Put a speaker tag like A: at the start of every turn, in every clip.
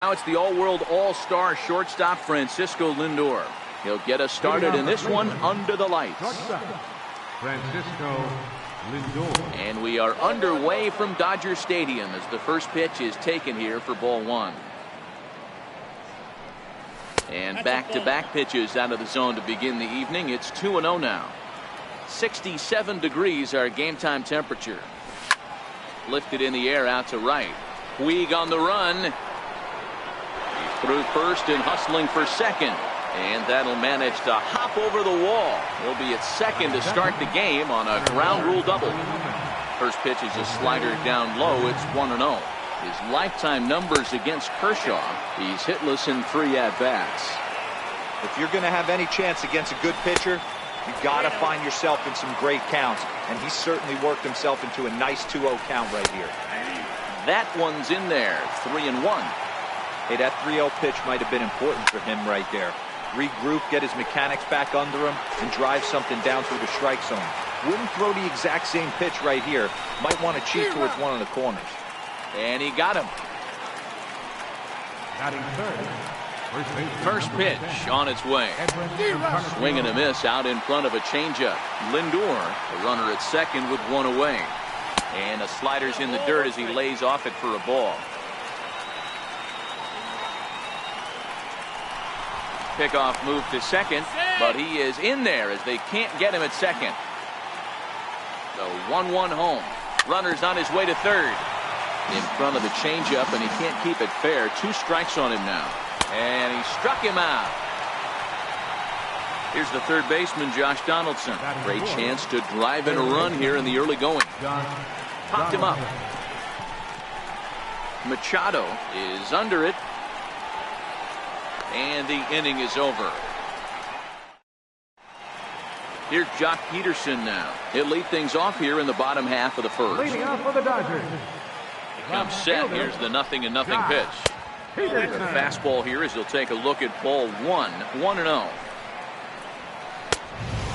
A: Now it's the all-world all-star shortstop Francisco Lindor. He'll get us started in this one under the lights.
B: Francisco Lindor.
A: And we are underway from Dodger Stadium as the first pitch is taken here for ball one. And back-to-back pitches out of the zone to begin the evening. It's 2-0 now. 67 degrees our game time temperature. Lifted in the air out to right. Puig on the run. Through first and hustling for second. And that'll manage to hop over the wall. He'll be at second to start the game on a ground rule double. First pitch is a slider down low. It's 1-0. His lifetime numbers against Kershaw. He's hitless in 3 at-bats.
C: If you're going to have any chance against a good pitcher, you got to find yourself in some great counts. And he certainly worked himself into a nice 2-0 count right here.
A: That one's in there. 3-1.
C: Hey, that 3-0 pitch might have been important for him right there. Regroup, get his mechanics back under him, and drive something down through the strike zone. Wouldn't throw the exact same pitch right here. Might want to cheat towards one of the corners.
A: And he got him. First pitch on its way. Swing and a miss out in front of a changeup. Lindor, the runner at second with one away. And a slider's in the dirt as he lays off it for a ball. Pickoff move to second, but he is in there as they can't get him at second. The 1-1 home. Runner's on his way to third. In front of the changeup, and he can't keep it fair. 2 strikes on him now. And he struck him out. Here's the third baseman, Josh Donaldson. Great chance to drive in a run here in the early going. Popped him up. Machado is under it. And the inning is over. Here's Jock Peterson now. He'll lead things off here in the bottom half of the first.
B: Leading off for the Dodgers.
A: Comes set. Here's the 0-0 pitch. The fastball here as he'll take a look at ball 1. 1-0.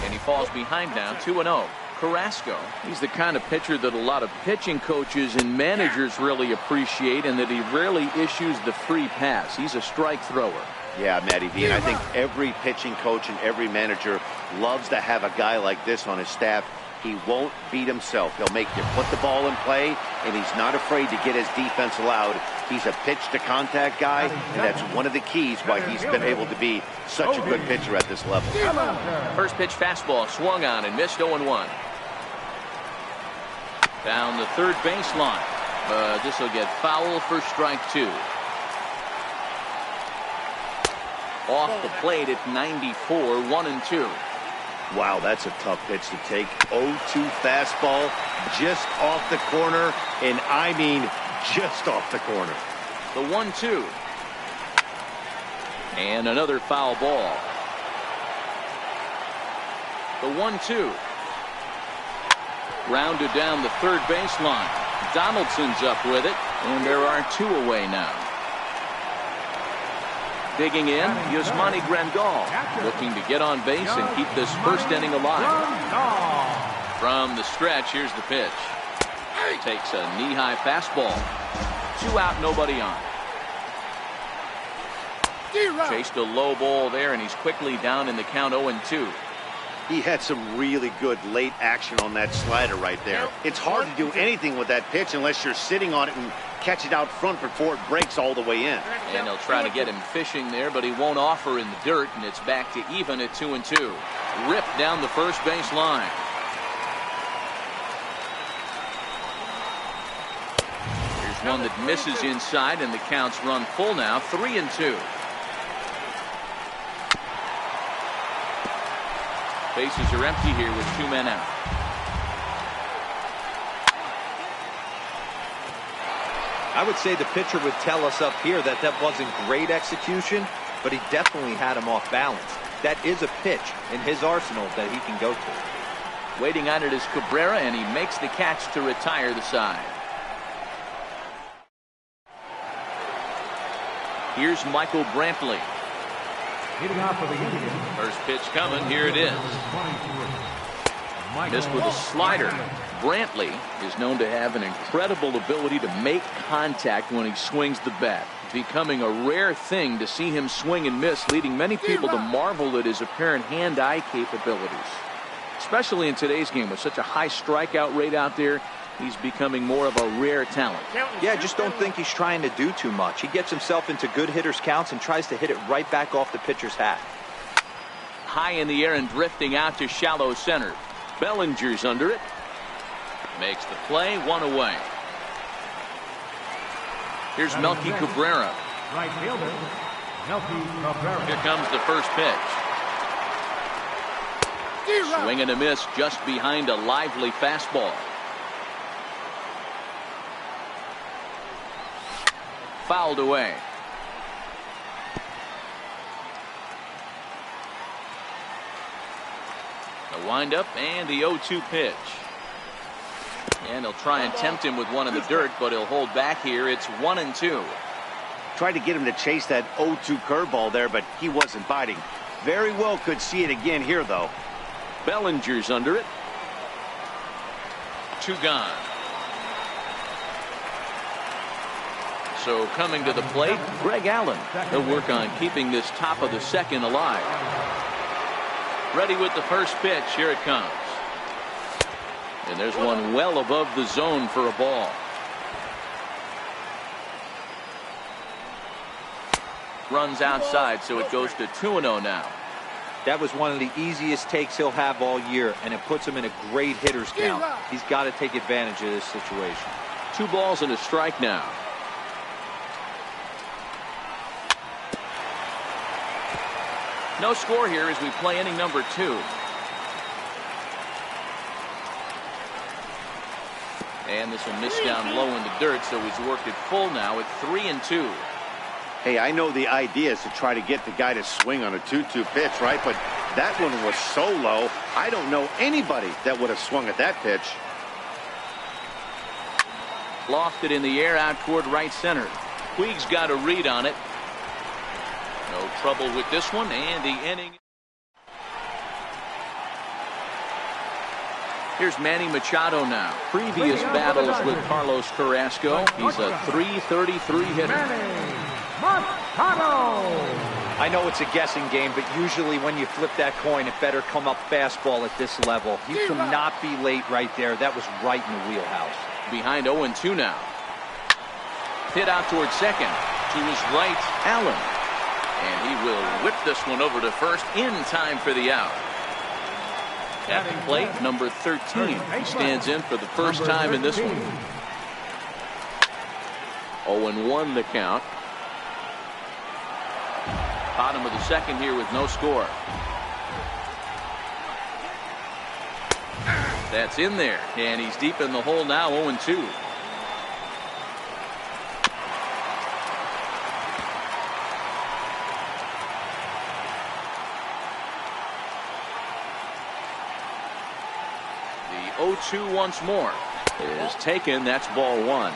A: And he falls behind now. 2-0. Carrasco. He's the kind of pitcher that a lot of pitching coaches and managers really appreciate, and that he rarely issues the free pass. He's a strike thrower.
D: Yeah, Matty V, and I think every pitching coach and every manager loves to have a guy like this on his staff. He won't beat himself. He'll make you put the ball in play, and he's not afraid to get his defense allowed. He's a pitch-to-contact guy, and that's one of the keys why he's been able to be such a good pitcher at this level.
A: First pitch fastball swung on and missed 0-1. Down the third baseline. This will get foul for strike 2. Off the plate at 94, 1-2.
D: Wow, that's a tough pitch to take. 0-2 fastball just off the corner, and I mean just off the corner.
A: The 1-2. And another foul ball. The 1-2. Rounded down the third baseline. Donaldson's up with it, and there are 2 away now. Digging in, Yasmani Grandal, looking to get on base and keep this first inning alive. From the stretch, here's the pitch. Takes a knee-high fastball. 2 out, nobody on. Chased a low ball there, and he's quickly down in the count 0-2.
D: He had some really good late action on that slider right there. It's hard to do anything with that pitch unless you're sitting on it and catch it out front before it breaks all the way in.
A: And they'll try to get him fishing there, but he won't offer in the dirt, and it's back to even at 2-2. Ripped down the first base line. Here's one that misses inside, and the count's run full now. 3-2. Bases are empty here with 2 men out.
C: I would say the pitcher would tell us up here that that wasn't great execution, but he definitely had him off balance. That is a pitch in his arsenal that he can go to.
A: Waiting on it is Cabrera, and he makes the catch to retire the side. Here's Michael Brantley. First pitch coming. Here it is. Missed with a slider. Brantley is known to have an incredible ability to make contact when he swings the bat. becoming a rare thing to see him swing and miss, leading many people to marvel at his apparent hand-eye capabilities. Especially in today's game with such a high strikeout rate out there, he's becoming more of a rare talent.
C: Yeah, I just don't think he's trying to do too much. He gets himself into good hitters' counts and tries to hit it right back off the pitcher's hat.
A: High in the air and drifting out to shallow center. Bellinger's under it. Makes the play, one away. Here's Melky Cabrera.
B: Right fielder, Melky Cabrera.
A: Here comes the first pitch. Swing and a miss just behind a lively fastball. Fouled away. The windup and the 0-2 pitch. And he'll try and tempt him with one in the dirt, but he'll hold back here. It's 1-2.
D: Tried to get him to chase that 0-2 curveball there, but he wasn't biting. Very well could see it again here, though.
A: Bellinger's under it. 2 gone. So coming to the plate, Greg Allen. He'll work on keeping this top of the second alive. Ready with the first pitch. Here it comes. And there's one well above the zone for a ball. Runs outside, so it goes to 2-0 now.
C: That was one of the easiest takes he'll have all year, and it puts him in a great hitter's count. He's got to take advantage of this situation.
A: 2 balls and a strike now. No score here as we play inning number 2. And this will miss down low in the dirt, so he's worked it full now at 3-2.
D: Hey, I know the idea is to try to get the guy to swing on a 2-2 pitch, right? But that one was so low, I don't know anybody that would have swung at that pitch.
A: Lofted in the air out toward right center. Puig's got a read on it. No trouble with this one, and the inning. Here's Manny Machado now. Previous battles with Carlos Carrasco. He's a .333 hitter.
B: Manny Machado.
C: I know it's a guessing game, but usually when you flip that coin, it better come up fastball at this level. He cannot be late right there. That was right in the wheelhouse.
A: Behind 0-2 now. Hit out towards second. To his right, Allen. And he will whip this one over to first in time for the out. At the plate, number 13. He stands in for the first time in this one. 0-1 the count. Bottom of the second here with no score. That's in there, and he's deep in the hole now, 0-2. The 0-2 once more is taken. That's ball 1.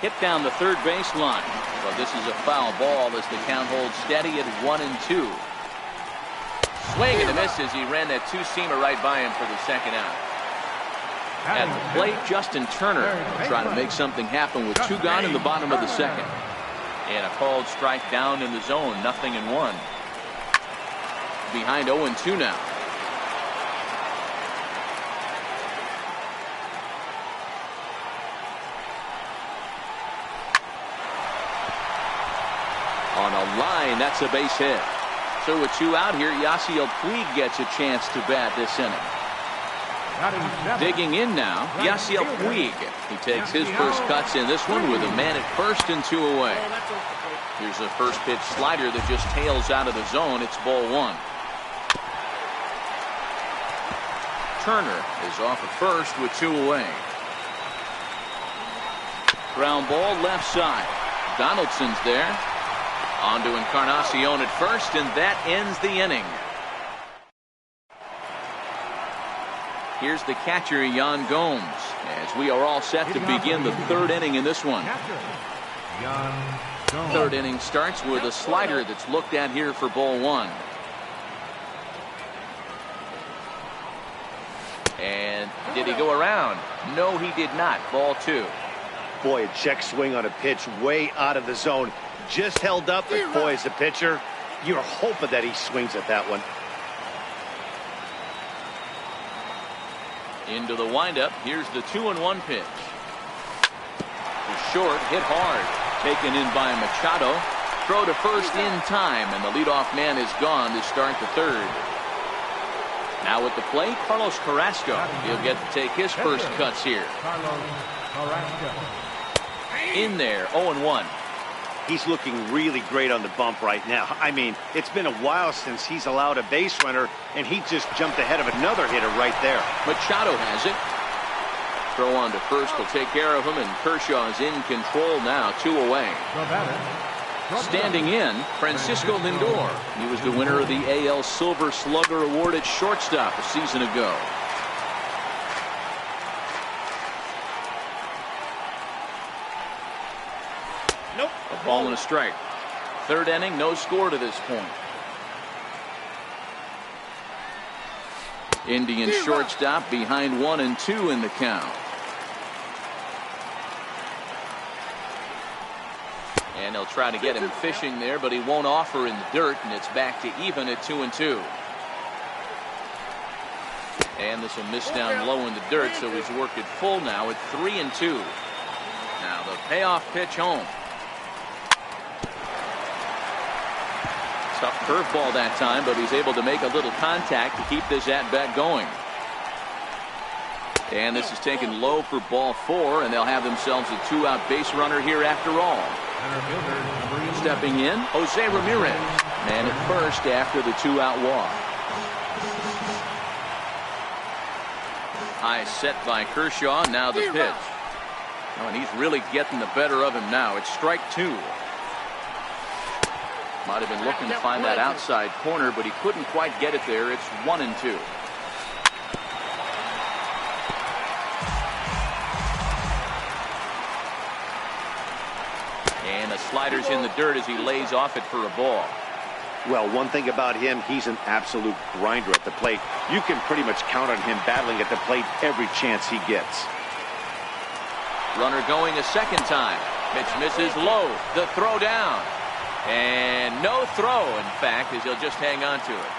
A: Hit down the third baseline. Well, this is a foul ball as the count holds steady at 1-2. Swing and a miss as he ran that 2-seamer right by him for the second out. At the plate, Justin Turner trying to make something happen with 2 gone in the bottom of the second. And a called strike down in the zone, 0-1. Behind 0-2 now. On a line, that's a base hit. So with 2 out here, Yasiel Puig gets a chance to bat this inning. Digging in now, Yasiel Puig. He takes his first cuts in this one with a man at first and 2 away. Here's a first pitch slider that just tails out of the zone. It's ball 1. Turner is off at first with 2 away. Ground ball left side. Donaldson's there. On to Encarnacion at first, and that ends the inning. Here's the catcher, Yan Gomes, as we are all set to begin the 3rd inning in this one. 3rd inning starts with a slider that's looked at here for ball 1. And did he go around? No, he did not. Ball 2.
D: Boy, a check swing on a pitch way out of the zone. Just held up, but boy, as a pitcher, you're hoping that he swings at that one.
A: Into the windup. Here's the 2-1 pitch. The short, hit hard. Taken in by Machado. Throw to first in time, and the leadoff man is gone to start the third. Now at the plate, Carlos Carrasco. He'll get to take his first cuts here.
B: Carlos Carrasco.
A: In there, 0-1.
D: He's looking really great on the bump right now. I mean, it's been a while since he's allowed a base runner, and he just jumped ahead of another hitter right there.
A: Machado has it. Throw on to first will take care of him, and Kershaw is in control now, 2 away.
B: The batter.
A: Standing in, Francisco Lindor. He was the winner of the AL Silver Slugger Award at shortstop a season ago.
D: Nope.
A: A ball and a strike. Third inning, no score to this point. Indian shortstop behind 1-2 in the count. And they'll try to get him fishing there, but he won't offer in the dirt, and it's back to even at 2-2. And this will miss down low in the dirt, so he's worked it full now at 3-2. Now the payoff pitch home. Tough curveball that time, but he's able to make a little contact to keep this at-bat going. And this is taken low for ball 4, and they'll have themselves a 2-out base runner here after all. Stepping in, Jose Ramirez. Man at first after the 2-out walk. High set by Kershaw. Now the pitch. Oh, and he's really getting the better of him now. It's strike 2. Might have been looking to find that outside corner, but he couldn't quite get it there. It's 1-2. And the slider's in the dirt as he lays off it for a ball.
D: Well, one thing about him, he's an absolute grinder at the plate. You can pretty much count on him battling at the plate every chance he gets.
A: Runner going a second time. Pitch misses low. The throw down. And no throw, in fact, as he'll just hang on to it.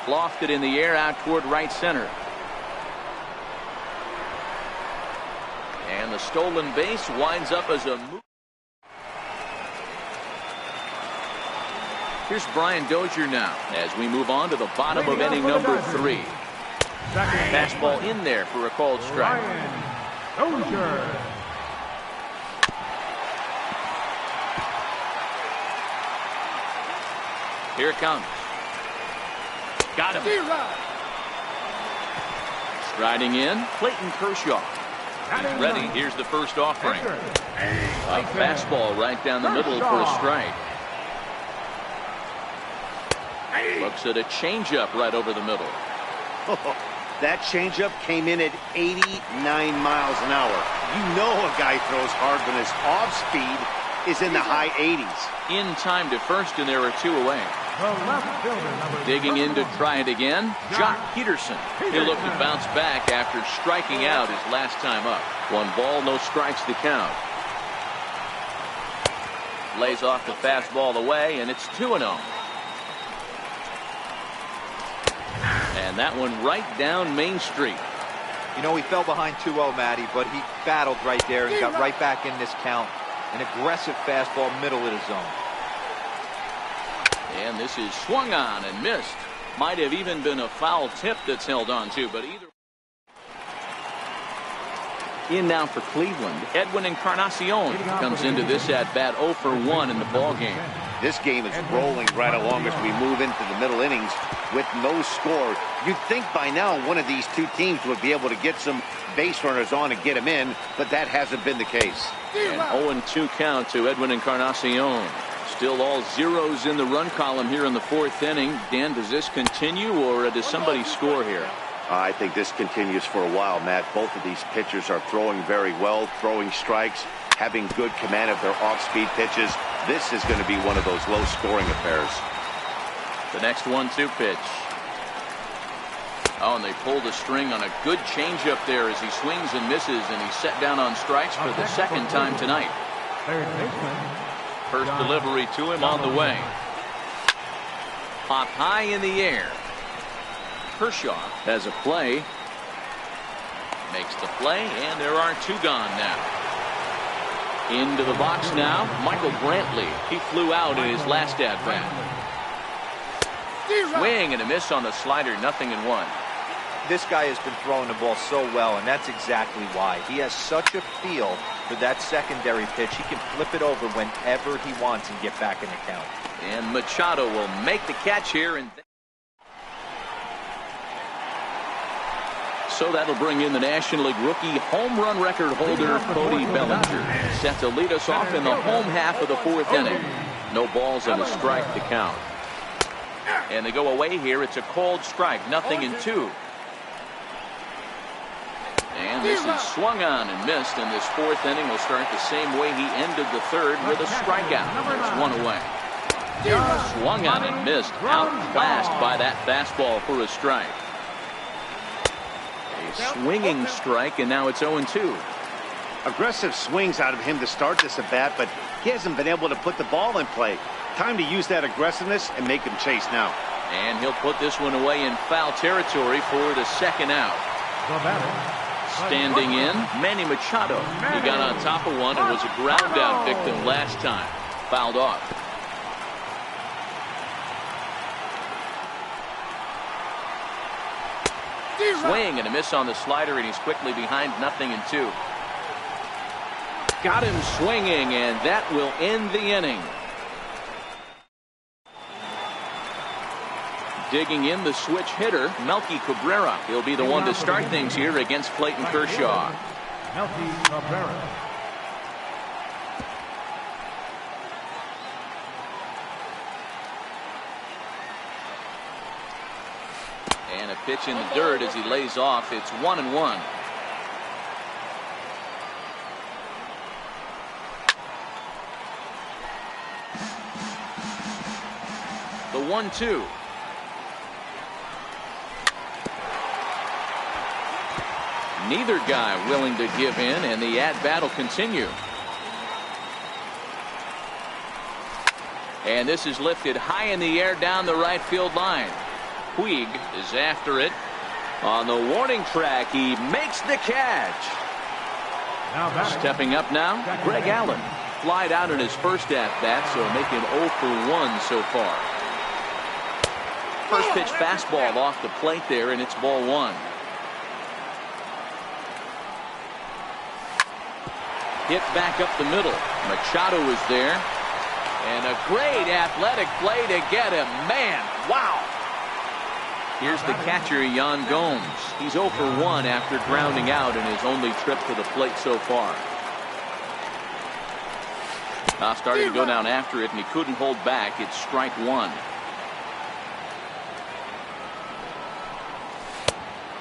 A: Lofted in the air out toward right center. And the stolen base winds up as a move. Here's Brian Dozier now as we move on to the bottom of inning number 3. Fastball in there for a called strike.
B: Brian Dozier.
A: Here it comes. Got him. Striding in, Clayton Kershaw. He's ready. Here's the first offering. A fastball right down the middle for a strike. Looks at a changeup right over the middle.
D: That changeup came in at 89 miles an hour. You know a guy throws hard when his off speed is in the high 80s.
A: In time to first, and there are 2 away. Digging in to try it again, Jock Peterson. He'll look to bounce back after striking out his last time up. 1 ball, no strikes to count. Lays off the fastball away, and it's 2-0. And that one right down Main Street.
C: You know, he fell behind 2-0, Matty, but he battled right there and got right back in this count. An aggressive fastball middle of the zone.
A: And this is swung on and missed. Might have even been a foul tip that's held on to, but either. In now for Cleveland, Edwin Encarnacion comes into this at-bat 0 for 1 in the ballgame.
D: This game is rolling right along as we move into the middle innings with no score. You'd think by now one of these 2 teams would be able to get some base runners on and get them in, but that hasn't been the case.
A: An 0-2 count to Edwin Encarnacion. Still all zeros in the run column here in the 4th inning. Dan, does this continue, or does somebody score here?
D: I think this continues for a while, Matt. Both of these pitchers are throwing very well, throwing strikes, having good command of their off-speed pitches. This is going to be one of those low-scoring affairs.
A: The next 1-2 pitch. Oh, and they pulled a string on a good changeup there as he swings and misses, and he's set down on strikes for the second time tonight.
B: Third baseman.
A: First delivery to him on the way. Popped high in the air. Kershaw has a play. Makes the play, and there are two gone now. Into the box now, Michael Brantley. He flew out in his last at-bat. Swing and a miss on the slider, 0-1.
C: This guy has been throwing the ball so well, and that's exactly why. He has such a feel for that secondary pitch. He can flip it over whenever he wants and get back in the count.
A: And Machado will make the catch here. And so that'll bring in the National League rookie home run record holder, Cody Bellinger. Set to lead us off in the home half of the fourth inning. No balls and a strike to count. And they go away here. It's a cold strike, 0-2. And this is swung on and missed, and this fourth inning will start the same way he ended the third, with a strikeout. There's one away. Swung on and missed, outclassed by that fastball for a strike. A swinging strike, and now it's 0-2.
D: Aggressive swings out of him to start this at bat, but he hasn't been able to put the ball in play. Time to use that aggressiveness and make him chase now.
A: And he'll put this one away in foul territory for the second out. Standing in, Manny Machado. He got on top of one and was a ground out victim last time. Fouled off. Swing and a miss on the slider, and he's quickly behind, 0-2. Got him swinging, and that will end the inning. Digging in the switch hitter, Melky Cabrera. He'll be the one to start things here against Clayton Kershaw.
B: Melky Cabrera.
A: And a pitch in the dirt as he lays off. It's 1-1. The 1-2. Neither guy willing to give in, and the at-bat will continue. And this is lifted high in the air down the right field line. Puig is after it. On the warning track, he makes the catch. Stepping up now, Greg Allen. Flied out in his first at-bat, so making 0 for 1 so far. First pitch fastball off the plate there, and it's ball 1. Hit back up the middle. Machado is there. And a great athletic play to get him. Man, wow. Here's the catcher, Yan Gomes. He's 0 for 1 after grounding out in his only trip to the plate so far. Now starting to go down after it, and he couldn't hold back. It's strike 1.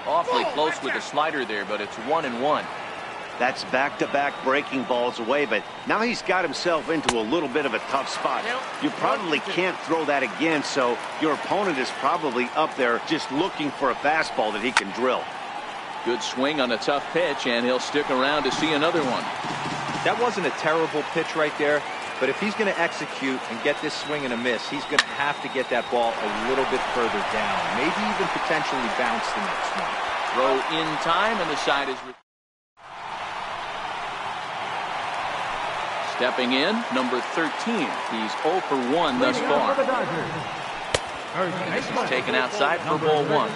A: Awfully close with the slider there, but it's 1-1.
D: That's back-to-back breaking balls away, but now he's got himself into a little bit of a tough spot. You probably can't throw that again, so your opponent is probably up there just looking for a fastball that he can drill.
A: Good swing on a tough pitch, and he'll stick around to see another one.
C: That wasn't a terrible pitch right there, but if he's going to execute and get this swing and a miss, he's going to have to get that ball a little bit further down, maybe even potentially bounce the next one.
A: Throw in time, and the side is... Stepping in, number 13. He's 0 for 1 thus far. This is taken outside for ball 1.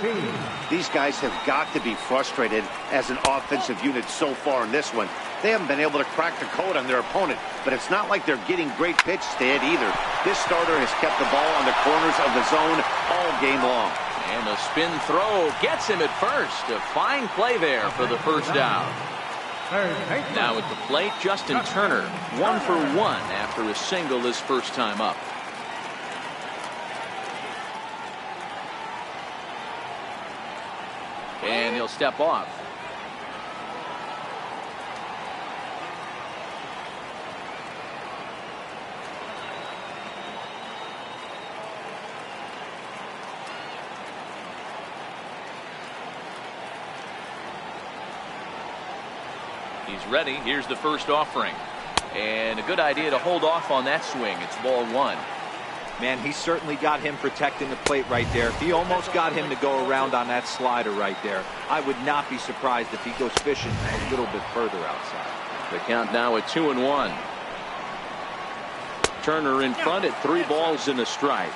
D: These guys have got to be frustrated as an offensive unit so far in this one. They haven't been able to crack the code on their opponent, but it's not like they're getting great pitches to hit either. This starter has kept the ball on the corners of the zone all game long.
A: And a spin throw gets him at first. A fine play there for the first out. Now at the plate, Justin Turner, 1 for 1 after a single his first time up. And he'll step off. He's ready. Here's the first offering. And a good idea to hold off on that swing. It's ball one.
C: Man, he certainly got him protecting the plate right there. He almost got him to go around on that slider right there. I would not be surprised if he goes fishing a little bit further outside.
A: The count now at 2-1. Turner in front at 3 balls and a strike.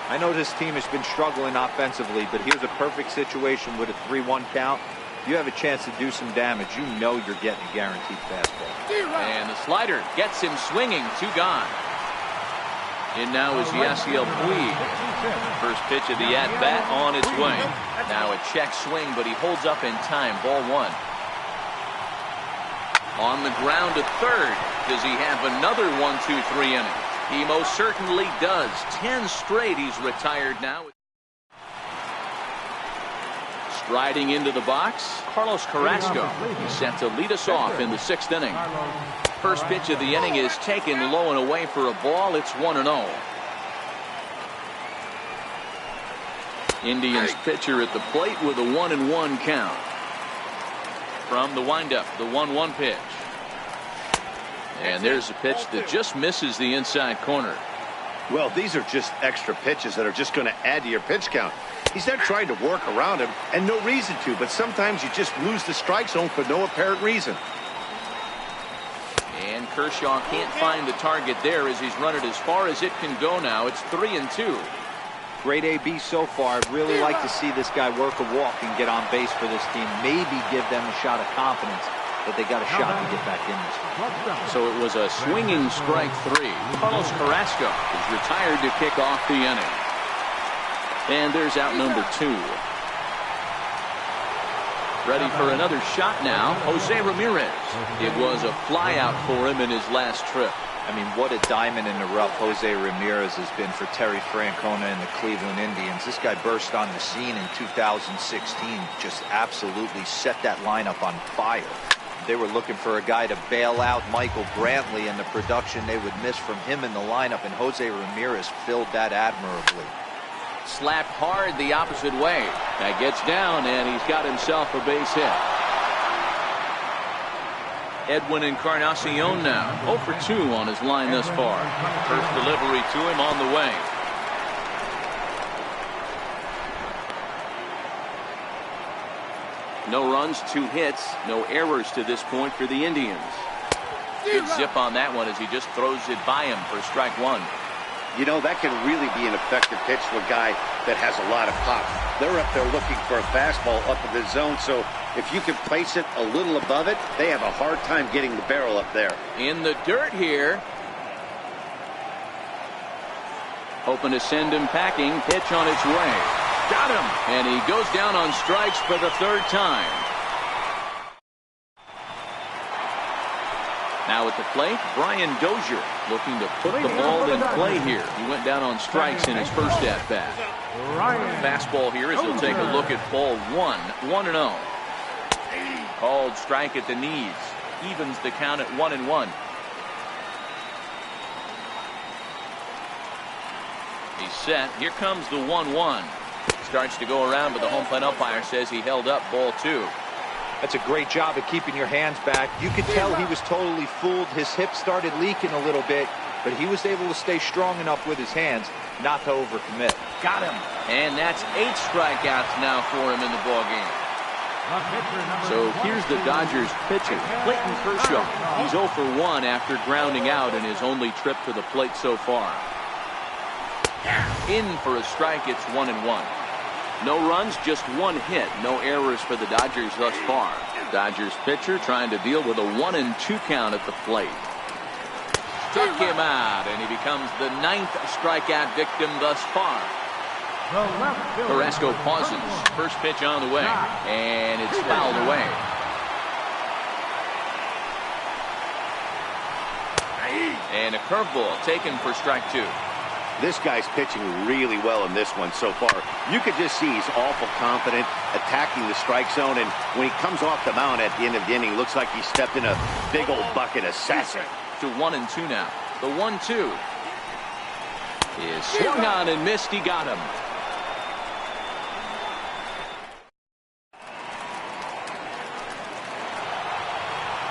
C: I know this team has been struggling offensively, but here's a perfect situation with a 3-1 count. You have a chance to do some damage. You know you're getting a guaranteed fastball.
A: And the slider gets him swinging. 2 gone. In now is Yasiel Puig. First pitch of the at-bat on its way. Now a check swing, but he holds up in time. Ball one. On the ground to third. Does he have another 1-2-3 inning? He most certainly does. 10 straight. He's retired now. Striding into the box, Carlos Carrasco. He's set to lead us off in the 6th inning. First pitch of the inning is taken low and away for a ball. It's 1-0. Indians pitcher at the plate with a 1-1 count. From the windup, the 1-1 pitch. And there's a pitch that just misses the inside corner.
D: Well, these are just extra pitches that are just going to add to your pitch count. He's not trying to work around him, and no reason to, but sometimes you just lose the strike zone for no apparent reason.
A: And Kershaw can't find the target there as he's run it as far as it can go now. It's 3-2.
C: Great AB so far. I'd really like to see this guy work a walk and get on base for this team. Maybe give them a shot of confidence that they got a shot to get back in this one.
A: So it was a swinging strike 3. Carlos Carrasco is retired to kick off the inning. And there's out number 2. Ready for another shot now, Jose Ramirez. It was a flyout for him in his last trip.
C: I mean, what a diamond in the rough Jose Ramirez has been for Terry Francona and the Cleveland Indians. This guy burst on the scene in 2016, just absolutely set that lineup on fire. They were looking for a guy to bail out Michael Brantley and the production they would miss from him in the lineup, and Jose Ramirez filled that admirably.
A: Slapped hard the opposite way. That gets down, and he's got himself a base hit. Edwin Encarnacion now 0 for 2 on his line thus far. First delivery to him on the way. No runs, 2 hits, no errors to this point for the Indians. Good zip on that one as he just throws it by him for strike 1.
D: You know, that can really be an effective pitch to a guy that has a lot of pop. They're up there looking for a fastball up in the zone, so if you can place it a little above it, they have a hard time getting the barrel up there.
A: In the dirt here. Hoping to send him packing. Pitch on its way. Got him. And he goes down on strikes for the 3rd time. Now at the plate, Brian Dozier looking to put the ball in play here. He went down on strikes in his first at-bat. Fastball here as he'll take a look at ball 1. 1-0. Called strike at the knees. Evens the count at 1-1. He's set. Here comes the 1-1. Starts to go around, but the home plate umpire says he held up ball 2.
C: That's a great job of keeping your hands back. You could tell he was totally fooled. His hip started leaking a little bit, but he was able to stay strong enough with his hands not to overcommit.
A: Got him. And that's 8 strikeouts now for him in the ballgame. So here's the Dodgers pitching, Clayton Kershaw. He's 0 for 1 after grounding out in his only trip to the plate so far. In for a strike, it's 1-1. No runs, just 1 hit. No errors for the Dodgers thus far. Dodgers pitcher trying to deal with a 1-2 count at the plate. Struck him out, and he becomes the 9th strikeout victim thus far. Carrasco pauses. First pitch on the way, and it's fouled away. And a curveball taken for strike 2.
D: This guy's pitching really well in this one so far. You could just see he's awful confident, attacking the strike zone, and when he comes off the mound at the end of the inning, looks like he stepped in a big old bucket of sassy.
A: To 1-2 now. The 1-2 is swung on and missed. He got him.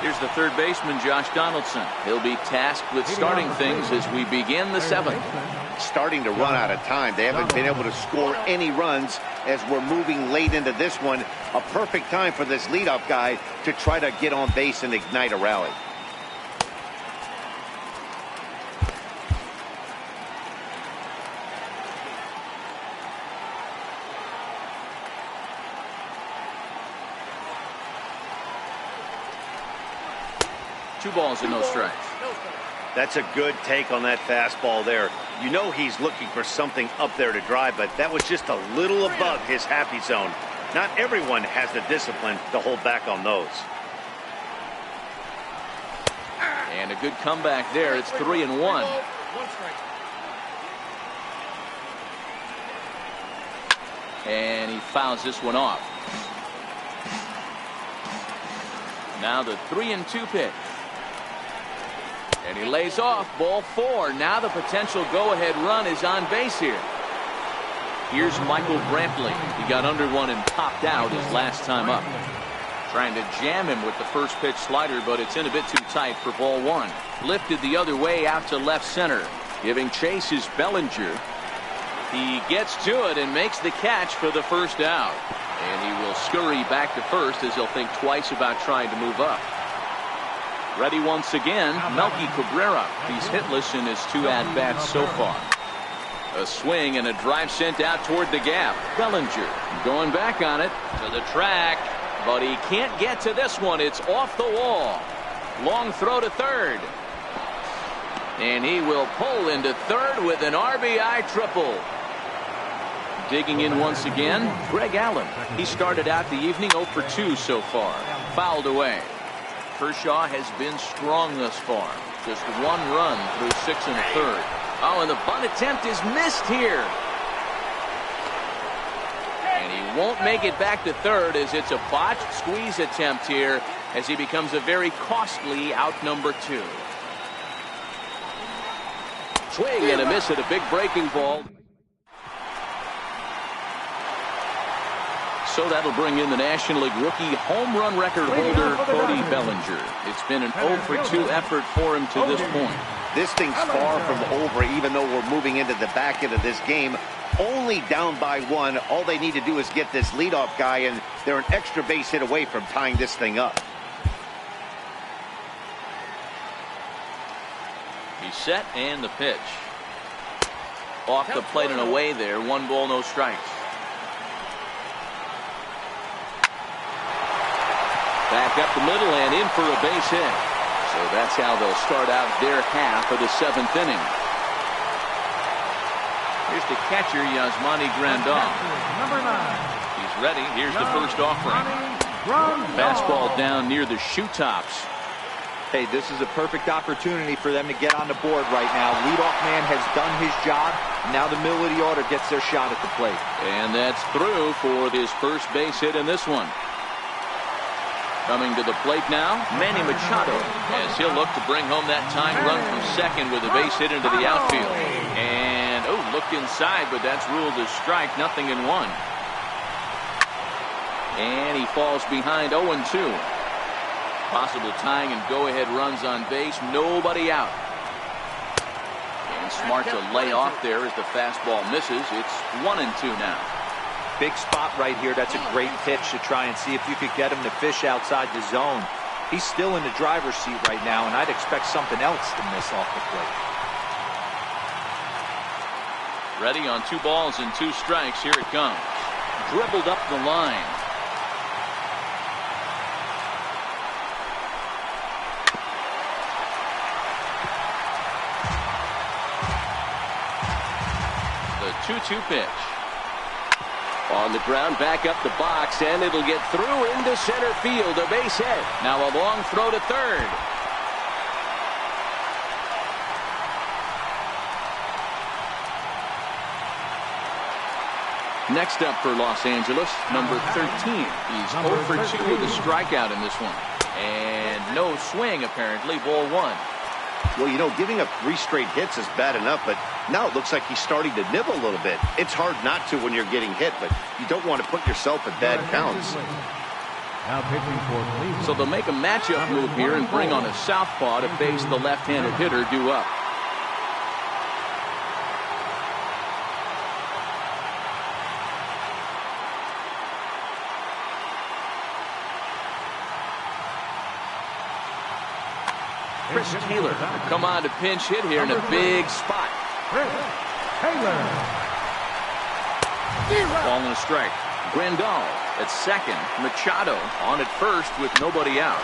A: Here's the third baseman, Josh Donaldson. He'll be tasked with starting things as we begin the seventh.
D: Starting to run out of time. They haven't been able to score any runs as we're moving late into this one. A perfect time for this leadoff guy to try to get on base and ignite a rally.
A: Two balls and no strikes.
D: That's a good take on that fastball there. You know he's looking for something up there to drive, but that was just a little above his happy zone. Not everyone has the discipline to hold back on those.
A: And a good comeback there. It's 3-1. And he fouls this one off. Now the 3-2 pitch. And he lays off, ball 4. Now the potential go-ahead run is on base here. Here's Michael Brantley. He got under one and popped out his last time up. Trying to jam him with the first pitch slider, but it's in a bit too tight for ball 1. Lifted the other way out to left center. Giving chase is Bellinger. He gets to it and makes the catch for the first out. And he will scurry back to first as he'll think twice about trying to move up. Ready once again, Melky Cabrera. He's hitless in his 2 at-bats so far. A swing and a drive sent out toward the gap. Bellinger going back on it to the track, but he can't get to this one. It's off the wall. Long throw to third. And he will pull into third with an RBI triple. Digging in once again, Greg Allen. He started out the evening 0 for 2 so far. Fouled away. Kershaw has been strong thus far. Just 1 run through 6 1/3. Oh, and the bunt attempt is missed here. And he won't make it back to third as it's a botched squeeze attempt here as he becomes a very costly out number 2. Swing and a miss at a big breaking ball. So that'll bring in the National League rookie home run record holder, Cody Bellinger. It's been an 0 for 2 effort for him to this point.
D: This thing's far from over, even though we're moving into the back end of this game. Only down by 1. All they need to do is get this leadoff guy, and they're an extra base hit away from tying this thing up.
A: He's set, and the pitch. Off the plate and away there. 1 ball, no strikes. Back up the middle and in for a base hit. So that's how they'll start out their half of the 7th inning. Here's the catcher, Yasmani Grandal.
B: Number 9.
A: He's ready. Here's the first offering. Fastball down near the shoe tops.
C: Hey, this is a perfect opportunity for them to get on the board right now. Leadoff man has done his job. Now the middle of the order gets their shot at the plate.
A: And that's through for his first base hit in this one. Coming to the plate now, Manny Machado, as he'll look to bring home that tying run from second with a base hit into the outfield. And, oh, looked inside, but that's ruled as strike, 0-1. And he falls behind 0-2. Possible tying and go-ahead runs on base, nobody out. And smart to lay off there as the fastball misses. It's 1-2 now.
C: Big spot right here. That's a great pitch to try and see if you could get him to fish outside the zone. He's still in the driver's seat right now, and I'd expect something else to miss off the plate.
A: Ready on 2 balls and 2 strikes. Here it comes. Dribbled up the line. The 2-2 pitch. On the ground, back up the box, and it'll get through into center field. A base hit. Now a long throw to third. Next up for Los Angeles, number 13. He's 0 for 2 with a strikeout in this one. And no swing, apparently, ball 1.
D: Well, you know, giving up 3 straight hits is bad enough, but now it looks like he's starting to nibble a little bit. It's hard not to when you're getting hit, but you don't want to put yourself at bad counts.
B: Now pitching for Cleveland.
A: So they'll make a matchup move here and bring on a southpaw to face the left-handed hitter due up. Chris Taylor will come on to pinch hit here in a big spot.
B: Taylor.
A: Ball and a strike. Grandal at second. Machado on at first with nobody out.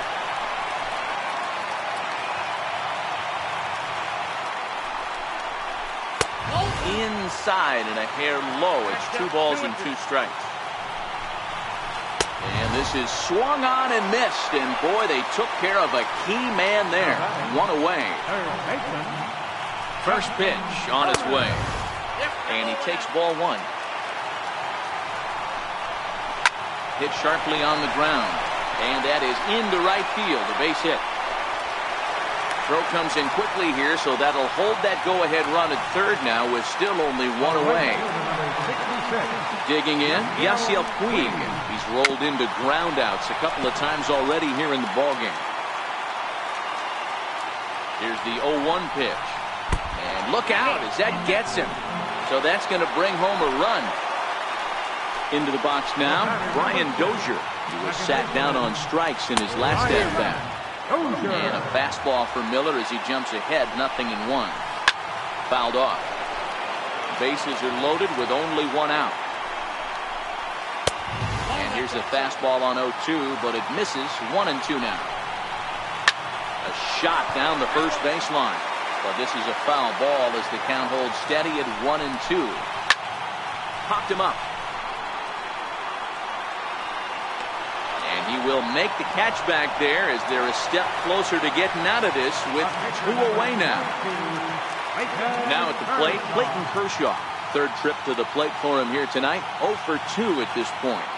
A: Inside and a hair low. It's 2 balls and 2 strikes. And this is swung on and missed. And boy, they took care of a key man there. 1 away. First pitch on its way. And he takes ball 1. Hit sharply on the ground. And that is into right field. A base hit. Throw comes in quickly here, so that'll hold that go-ahead run at third now with still only 1 away. Digging in, Yasiel Puig. He's rolled into groundouts a couple of times already here in the ballgame. Here's the 0-1 pitch. And look out as that gets him. So that's going to bring home a run. Into the box now, Brian Dozier. He was sat down on strikes in his last at-bat. And a fastball for Miller as he jumps ahead, 0-1. Fouled off. Bases are loaded with only 1 out. And here's a fastball on 0-2, but it misses. 1-2 now. A shot down the first baseline. But this is a foul ball as the count holds steady at 1-2. Popped him up. He will make the catch back there as they're a step closer to getting out of this with 2 away now. Now at the plate, Clayton Kershaw. Third trip to the plate for him here tonight. 0 for 2 at this point.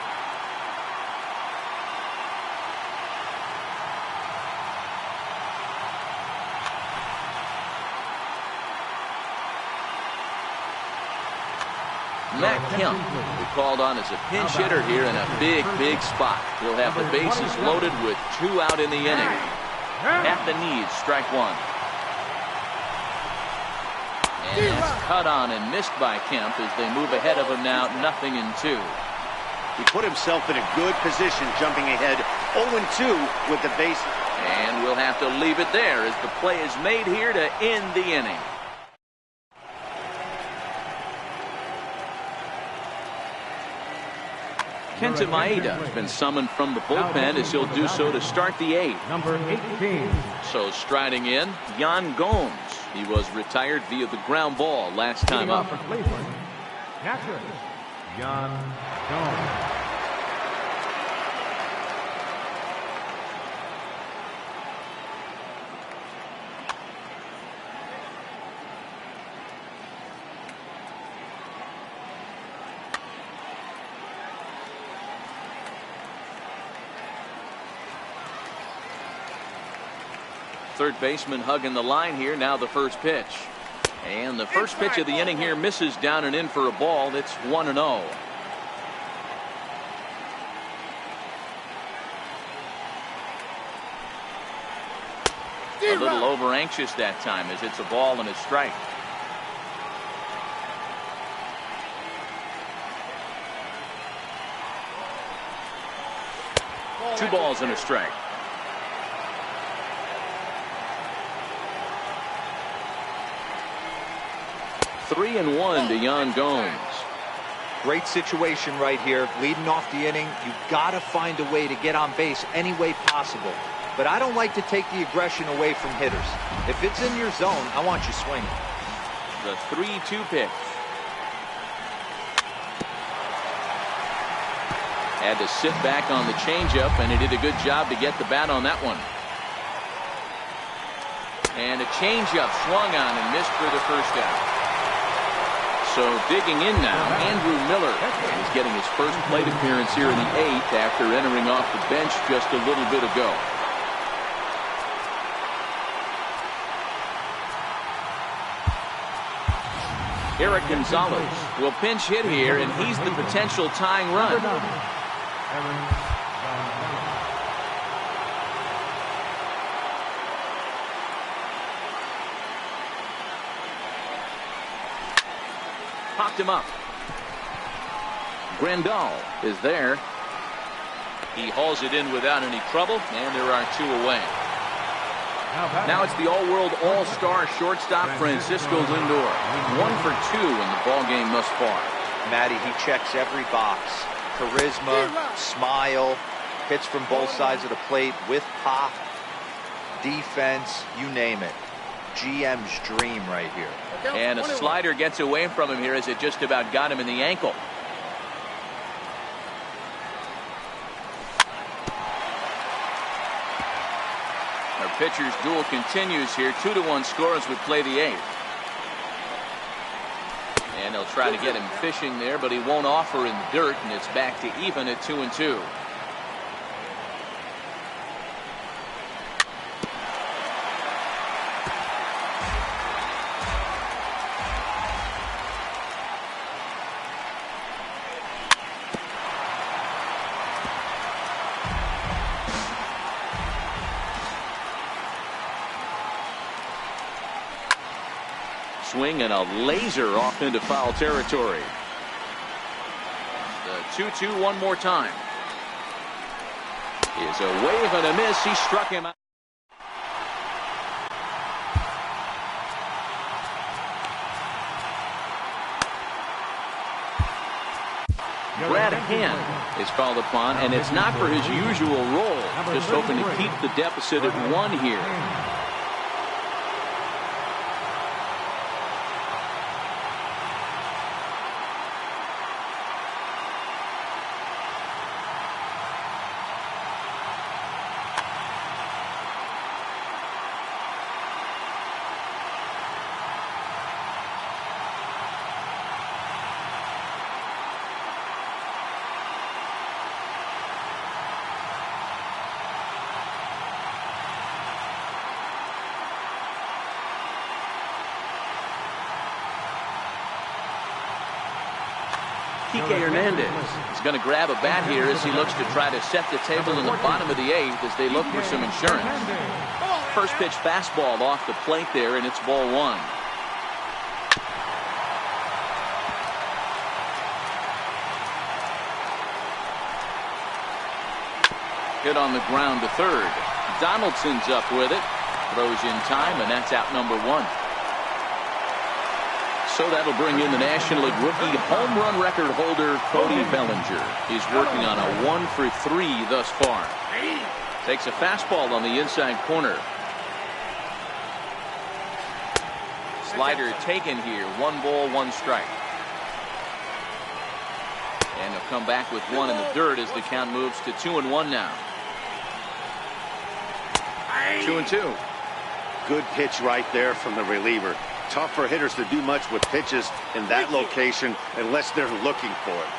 A: Matt Kemp will be called on as a pinch hitter here in a big spot. He'll have the bases loaded with 2 out in the inning. At the knees, strike 1. And that's cut on and missed by Kemp as they move ahead of him now, 0-2.
D: He put himself in a good position, jumping ahead 0-2 with the bases.
A: And we'll have to leave it there as the play is made here to end the inning. Kenta Maeda has been summoned from the bullpen as he'll do so to start the 8th.
B: Number 18.
A: So striding in, Yan Gomes. He was retired via the ground ball last time up.
B: For Cleveland, catcher, Yan Gomes.
A: Third baseman hugging the line here. Now the first pitch. And the first pitch of the inning here misses down and in for a ball. It's 1-0. A little over anxious that time as it's a ball and a strike. Two balls and a strike. Three and one to Yan Gomes.
C: Great situation right here. Leading off the inning, you've got to find a way to get on base any way possible. But I don't like to take the aggression away from hitters. If it's in your zone, I want you swinging.
A: The 3-2 pitch. Had to sit back on the changeup, and he did a good job to get the bat on that one. And a changeup swung on and missed for the first out. So digging in now, Andrew Miller is getting his first plate appearance here in the 8th after entering off the bench just a little bit ago. Eric Gonzalez will pinch hit here, and he's the potential tying run. popped him up. Grandal is there. He hauls it in without any trouble, and there are 2 away. Now it's the all-world all-star shortstop Francisco Lindor. 1 for 2 in the ball game thus far.
C: Matty, he checks every box. Charisma, smile, hits from both sides of the plate with pop, defense, you name it. GM's dream right here.
A: And a slider gets away from him here as it just about got him in the ankle. Our pitcher's duel continues here. 2-1 scores would play the 8th. And they'll try to get him fishing there, but he won't offer in the dirt, and it's back to even at 2-2. Swing and a laser off into foul territory. The 2-2 one more time. Is a wave and a miss. He struck him out. Brad Hand is called upon, and it's not for his usual role. Just hoping to keep the deficit at 1 here. Kike Hernandez is going to grab a bat here as he looks to try to set the table in the bottom of the 8th as they look for some insurance. First pitch fastball off the plate there, and it's ball 1. Hit on the ground to third. Donaldson's up with it. Throws in time, and that's out number 1. So that'll bring in the National League rookie home run record holder Cody Bellinger. He's working on a 1 for 3 thus far. Takes a fastball on the inside corner. Slider taken here. 1 ball, 1 strike. And he'll come back with 1 in the dirt as the count moves to 2-1 now. 2-2.
D: Good pitch right there from the reliever. Tough for hitters to do much with pitches in that location unless they're looking for it.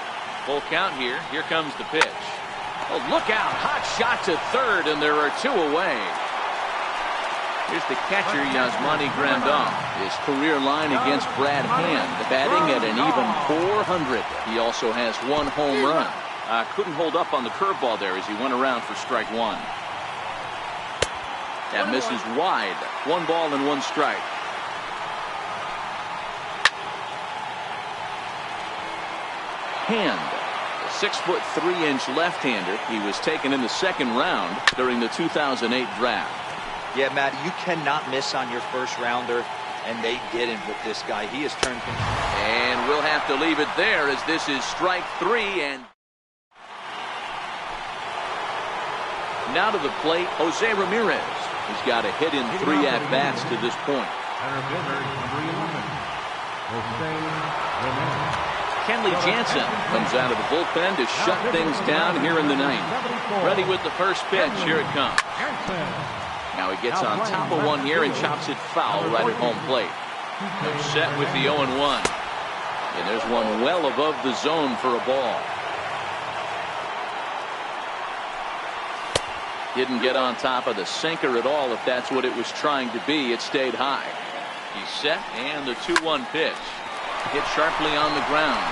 A: Full count here. Here comes the pitch. Oh, look out. Hot shot to third, and there are 2 away. Here's the catcher, Yasmani Grandal. His career line against Brad Hand, batting at an even .400. He also has 1 home run. Couldn't hold up on the curveball there as he went around for strike 1. That misses wide. 1 ball and 1 strike. Hand, a 6'3" left-hander. He was taken in the 2nd round during the 2008 draft.
C: Yeah, Matt, you cannot miss on your first rounder, and they didn't with this guy. He has turned.
A: And we'll have to leave it there as this is strike 3. And now to the plate, Jose Ramirez. He's got a hit in 3 at-bats to this point. Kenley Jansen comes out of the bullpen to shut things down here in the 9th. Ready with the first pitch. Here it comes. Now he gets on top of 1 here and chops it foul right at home plate. They're set with the 0-1. And there's one well above the zone for a ball. Didn't get on top of the sinker at all, if that's what it was trying to be. It stayed high. He's set, and the 2-1 pitch. Hit sharply on the ground.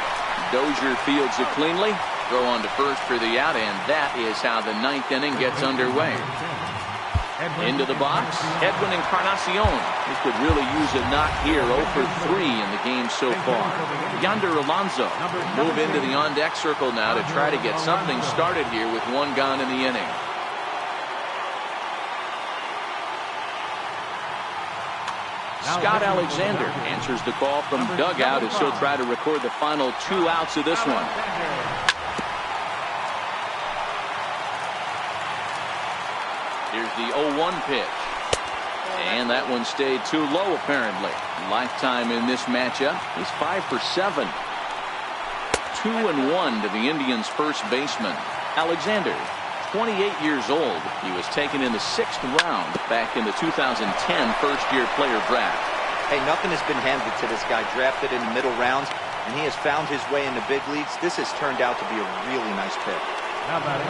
A: Dozier fields it cleanly. Throw on to first for the out, and that is how the 9th inning gets underway. Into the box, Edwin Encarnacion. He could really use a knock here. 0 for 3 in the game so far. Yonder Alonso move into the on-deck circle now to try to get something started here with 1 gone in the inning. Scott Alexander answers the call from dugout as he'll try to record the final 2 outs of this one. Here's the 0-1 pitch. And that one stayed too low apparently. Lifetime in this matchup. He's 5 for 7. 2-1 to the Indians' first baseman. Alexander, 28 years old. He was taken in the 6th round back in the 2010 first-year player draft.
C: Hey, nothing has been handed to this guy. Drafted in the middle rounds, and he has found his way in the big leagues. This has turned out to be a really nice pick.
B: How about it?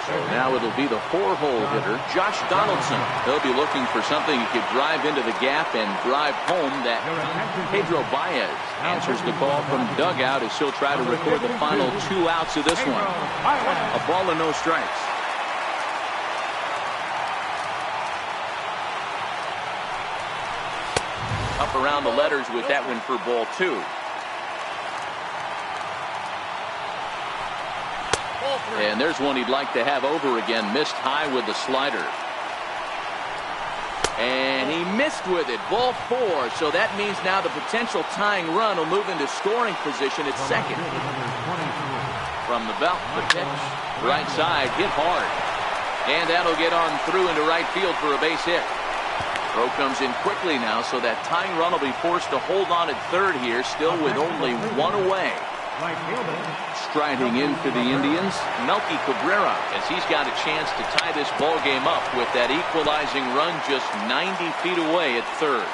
A: So now it'll be the 4-hole hitter, Josh Donaldson. He'll be looking for something he could drive into the gap and drive home. That Pedro Baez answers the call from dugout as he'll try to record the final 2 outs of this one. A ball and no strikes. Up around the letters with that one for ball 2. And there's one he'd like to have over again. Missed high with the slider. And he missed with it. Ball 4. So that means now the potential tying run will move into scoring position at second. From the belt, the pitch. Right side, hit hard. And that'll get on through into right field for a base hit. Throw comes in quickly now, so that tying run will be forced to hold on at third here, still with only 1 away. Striding in for the Indians, Melky Cabrera, as he's got a chance to tie this ball game up with that equalizing run just 90 feet away at third.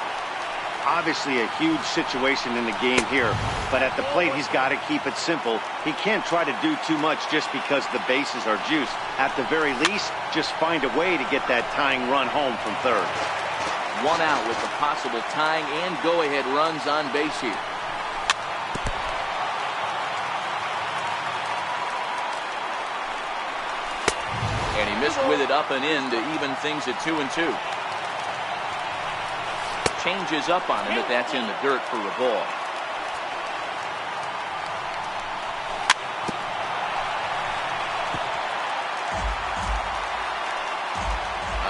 D: Obviously a huge situation in the game here, but at the plate he's got to keep it simple. He can't try to do too much just because the bases are juiced. At the very least, just find a way to get that tying run home from third.
A: 1 out with the possible tying and go-ahead runs on base here. And he missed with it up and in to even things at 2-2. Changes up on him, but that's in the dirt for a ball.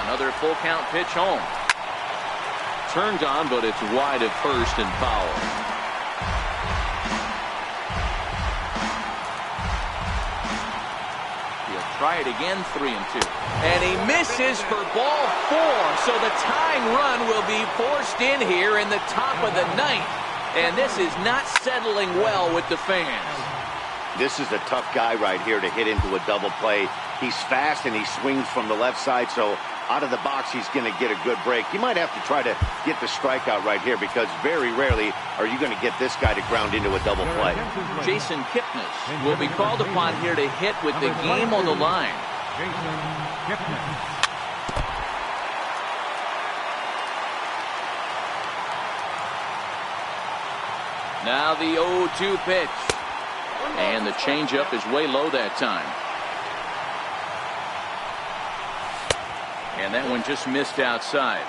A: Another full count pitch home. Turned on, but it's wide at first and foul. Try it again, 3-2. And he misses for ball 4. So the tying run will be forced in here in the top of the 9th. And this is not settling well with the fans.
D: This is a tough guy right here to hit into a double play. He's fast and he swings from the left side, so out of the box he's going to get a good break. You might have to try to get the strikeout right here because very rarely are you going to get this guy to ground into a double play.
A: Jason Kipnis will be called upon here to hit with the game on the line.
B: Jason Kipnis.
A: Now the 0-2 pitch. And the changeup is way low that time. And that one just missed outside.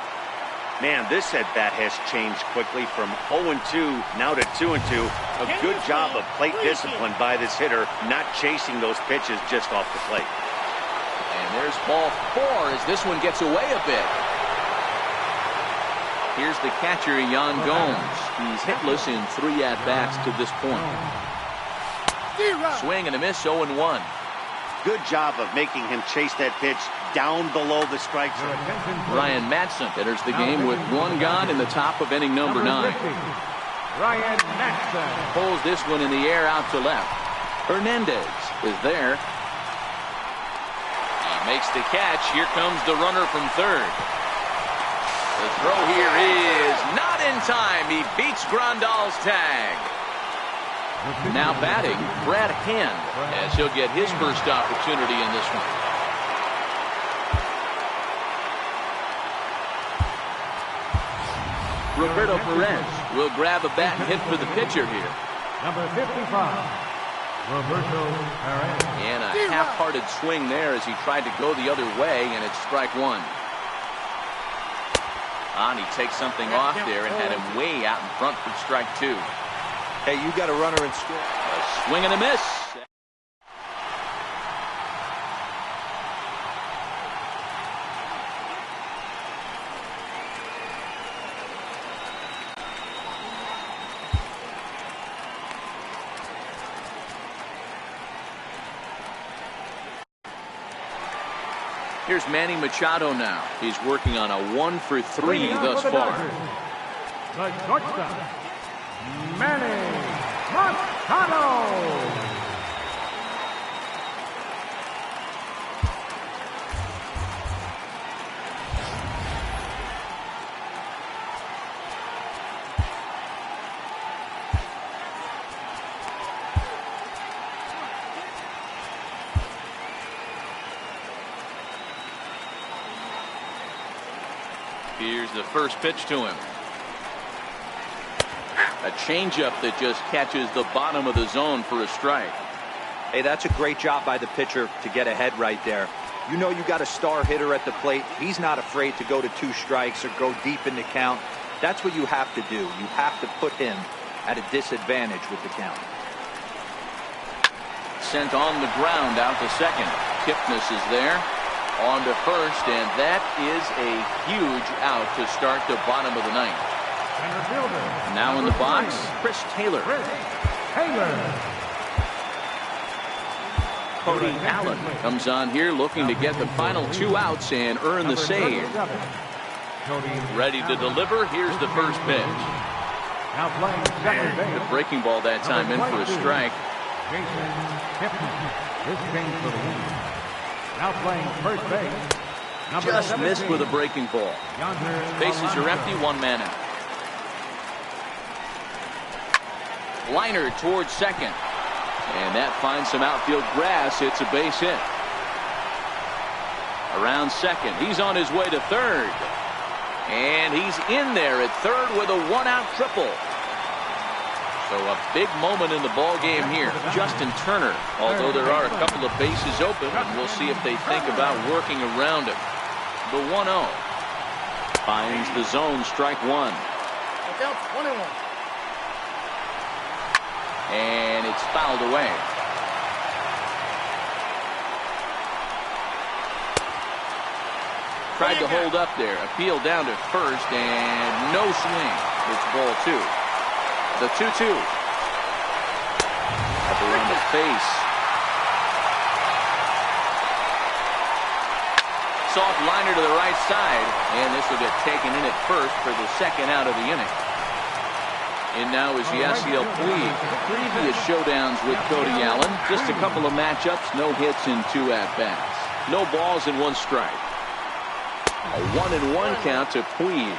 D: Man, this at-bat has changed quickly from 0-2 now to 2-2. A good job of plate discipline by this hitter, not chasing those pitches just off the plate.
A: And there's ball 4 as this one gets away a bit. Here's the catcher, Yan Gomes. He's hitless in 3 at-bats to this point. Swing and a miss, 0-1.
D: Good job of making him chase that pitch down below the strike zone.
A: Ryan Madsen enters the game with 1 gone in the top of inning number 9.
B: Ryan Madsen
A: pulls this one in the air out to left. Hernandez is there. He makes the catch. Here comes the runner from third. The throw here is not in time. He beats Grandal's tag. Now batting, Brad Hand, as he'll get his first opportunity in this one. Roberto Perez will grab a bat and hit for the pitcher here.
B: Number 55, Roberto Perez.
A: And a half-hearted swing there as he tried to go the other way, and it's strike 1. And he takes something off there and had him way out in front for strike two.
C: Hey, you got a runner and score.
A: A swing and a miss. Here's Manny Machado now. He's working on a 1-for-3 thus far.
B: The shortstop, Manny Machado.
A: Here's the first pitch to him. A changeup that just catches the bottom of the zone for a strike.
C: Hey, that's a great job by the pitcher to get ahead right there. You know you got a star hitter at the plate. He's not afraid to go to 2 strikes or go deep in the count. That's what you have to do. You have to put him at a disadvantage with the count.
A: Sent on the ground out to second. Kipnis is there. On to first, and that is a huge out to start the bottom of the ninth. Now in the box, Chris Taylor. Cody Allen comes on here looking to get the final 2 outs and earn the save. Ready to deliver. Here's the first pitch. The breaking ball that time in for a strike.
B: Now playing first base.
A: Just missed with a breaking ball. Bases are empty, 1 man out. Liner towards second. And that finds some outfield grass. It's a base hit. Around second. He's on his way to third. And he's in there at third with a 1-out triple. So a big moment in the ball game here. Justin Turner, although there are a couple of bases open, and we'll see if they think about working around it. The 1-0 finds the zone, strike one. And it's fouled away. Tried to hold up there. Appeal down to first, and no swing. It's ball 2. The 2-2. Up around the face. Soft liner to the right side, and this will get taken in at first for the second out of the inning. And now is Yasiel Puig. Previous showdowns with Cody Allen. Just a couple of matchups, no hits in 2 at-bats. No balls and 1 strike. A 1-1 count to Puig.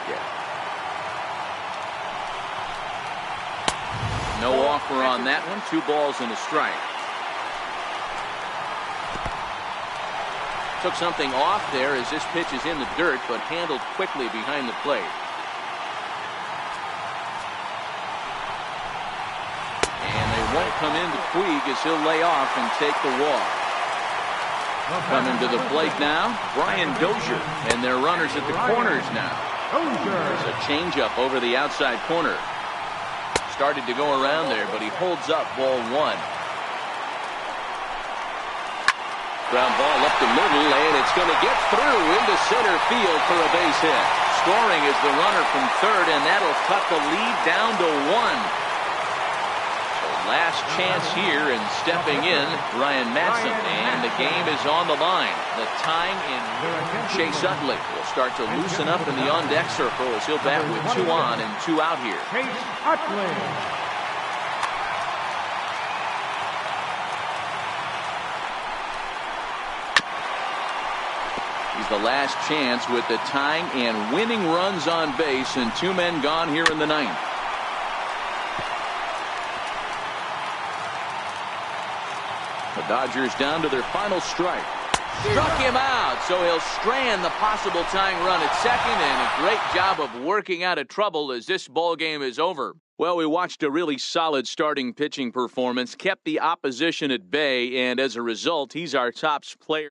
A: No offer on that one. 2 balls and a strike. Took something off there as this pitch is in the dirt, but handled quickly behind the plate. And they won't come into Puig as he'll lay off and take the walk. Coming to the plate now, Brian Dozier, and their runners at the corners now. There's a changeup over the outside corner. Started to go around there, but he holds up ball 1. Ground ball up the middle, and it's going to get through into center field for a base hit. Scoring is the runner from third, and that'll cut the lead down to 1. Last chance here, and stepping in, Ryan Madsen, and the game is on the line. The tying in Chase Utley will start to loosen up in the on-deck circle as he'll bat with 2 on and 2 out here.
B: Chase Utley.
A: He's the last chance with the tying and winning runs on base, and 2 men gone here in the 9th. The Dodgers down to their final strike. Struck him out, so he'll strand the possible tying run at second, and a great job of working out of trouble as this ball game is over. Well, we watched a really solid starting pitching performance, kept the opposition at bay, and as a result, he's our top player.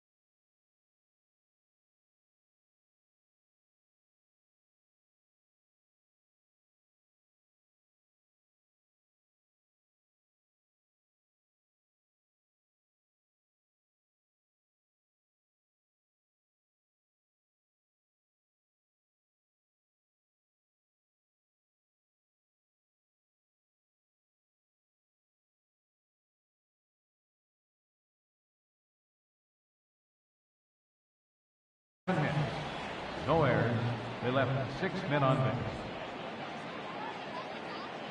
B: No errors. They left 6 men on base.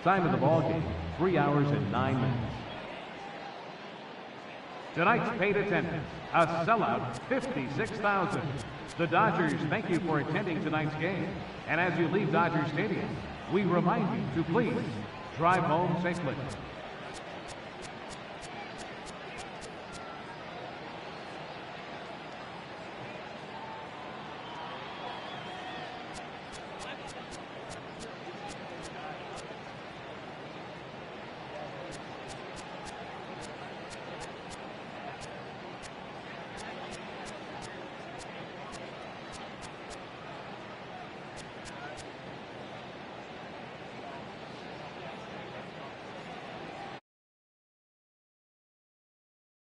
B: Time of the ball game, 3 hours and 9 minutes. Tonight's paid attendance, a sellout, 56,000. The Dodgers thank you for attending tonight's game. And as you leave Dodger Stadium, we remind you to please drive home safely.